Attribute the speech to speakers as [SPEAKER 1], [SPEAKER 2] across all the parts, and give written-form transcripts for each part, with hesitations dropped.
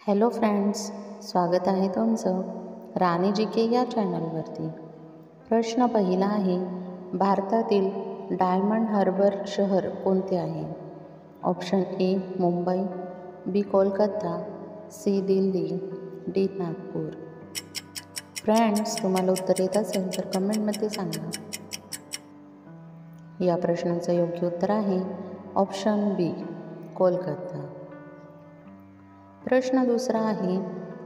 [SPEAKER 1] Hello friends, स्वागत आहे तुमचं राणी जी के या चॅनलवरती। प्रश्न पहिला आहे, भारतातील डायमंड हार्बर शहर कोणते आहे? Option A Mumbai, B Kolkata, C Delhi, D Nagpur. Friends, तुम्हाला उत्तर येत असेल तर कमेंटमध्ये सांगा। या प्रश्नाचं योग्य उत्तर आहे ऑप्शन बी कोलकाता। प्रश्न दुसरा आहे,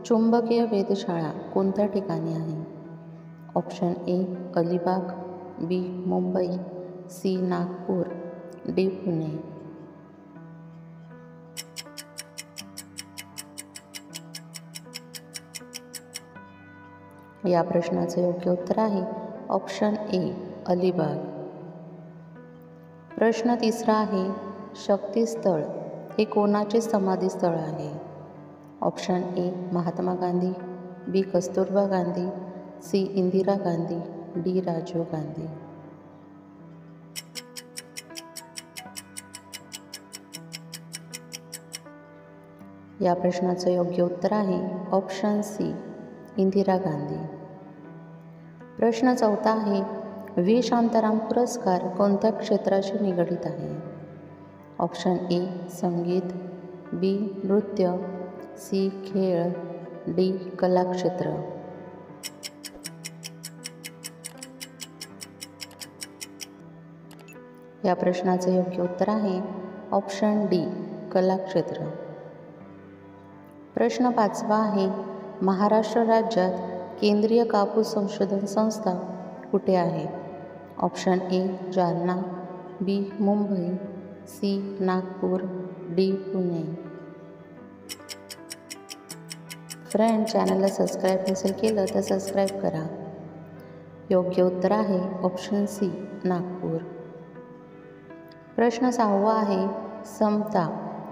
[SPEAKER 1] चुंबकीय वेधशाळा कोणत्या ठिकाणी आहे? Option A Alibag, B Mumbai, C Nagpur, D Pune. या प्रश्नाचं योग्य उत्तर आहे ऑप्शन ए अलिबाग। प्रश्न तिसरा आहे, शक्तिस्थळ हे कोणाचे समाधीस्थळ आहे? Option A Mahatma Gandhi, B Kasturba Gandhi, C Indira Gandhi, D Rajiv Gandhi. या प्रश्नाचं योग्य उत्तर आहे ऑप्शन सी इंदिरा गांधी। प्रश्न चौथा आहे, व्ही शांताराम पुरस्कार कोणत्या क्षेत्राशी निगडित आहे? ऑप्शन ए संगीत, बी नृत्य, सी खेळ, डी कलाक्षेत्र। या प्रश्नाचं योग्य उत्तर आहे ऑप्शन डी कलाक्षेत्र। प्रश्न पाचवा आहे, महाराष्ट्र राज्यात केंद्रीय कापूस संशोधन संस्था कुठे आहे? Option A Jalna, B Mumbai, C Nagpur, D Pune. Friend, चॅनलला सबस्क्राईब नसेल केलं तर सबस्क्राईब करा। योग्य उत्तर आहे ऑप्शन सी नागपूर। प्रश्न सहावा आहे, समता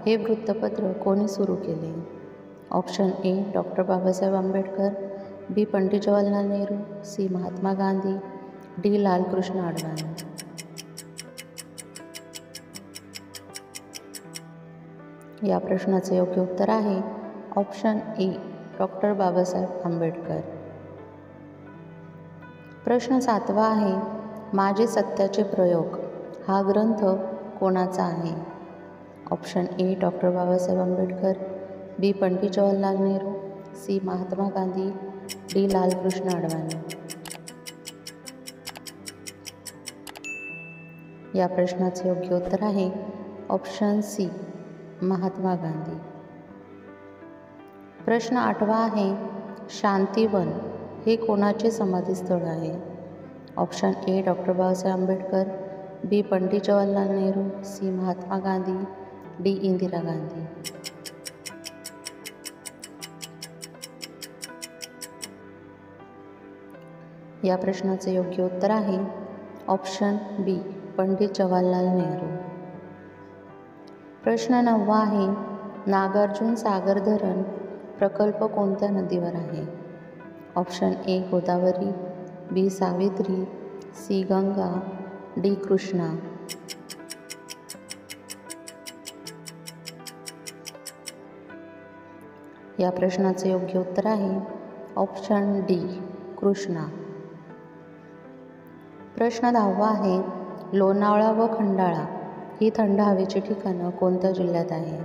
[SPEAKER 1] हे वृत्तपत्र कोणी सुरू केले? Option A doctor Babasaheb Ambedkar, B Pandit Jawaharlal Nehru, C Mahatma Gandhi, D Lalkrishna Advani. या प्रश्नाचे योग्य उत्तर आहे option A doctor Babasaheb Ambedkar. प्रश्न सातवा आहे, माझे सत्याचे प्रयोग हा ग्रंथ कोणाचा आहे? Option A doctor Babasaheb Ambedkar, B Pandit Jawaharlal Nehru, C Mahatma Gandhi, D Lalkrishna Advani. या प्रश्नाचे योग्य उत्तर आहे ऑप्शन सी महात्मा गांधी। प्रश्न आठवा आहे, शांतिवन हे कोणाचे समाधीस्थळ आहे? Option A doctor Babasaheb Ambedkar, B Pandit Jawaharlal Nehru, C Mahatma Gandhi, D Indira Gandhi. या प्रश्नाचे योग्य उत्तर आहे ऑप्शन बी पंडित जवाहरलाल नेहरू। प्रश्न नववा आहे, नागार्जुन सागर धरण प्रकल्प कोणत्या नदीवर आहे? Option A Godavari, B Savitri, C Ganga, D Krishna. या प्रश्नाचे योग्य उत्तर आहे ऑप्शन डी कृष्णा। प्रश्न दहावा आहे, लोणावळा व खंडाळा ही थंड हवेची ठिकाणं कोणत्या जिल्ह्यात आहे?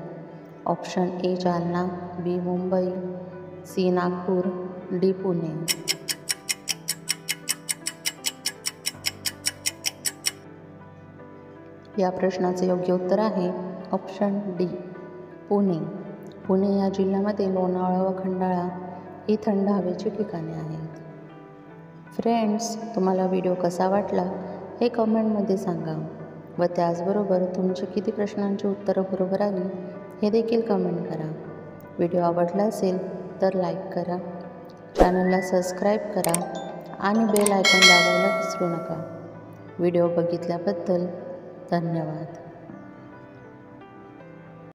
[SPEAKER 1] Option A Jalna, B Mumbai, C Nagpur, D Pune. या प्रश्नाचे योग्य उत्तर आहे ऑप्शन डी पुणे। पुणे या जिल्ह्यामध्ये लोणावळा व खंडाळा ही थंड हवेची ठिकाणे आहेत। फ्रेंड्स, तुम्हाला व्हिडिओ कसा वाटला हे कमेंटमध्ये सांगा व त्याचबरोबर तुमची किती प्रश्नांची उत्तरं बरोबर आली हे देखील कमेंट करा। व्हिडिओ आवडला असेल तर लाईक करा, चॅनलला सबस्क्राईब करा आणि बेल आयकॉन दाबायला विसरू नका। व्हिडिओ बघितल्याबद्दल धन्यवाद।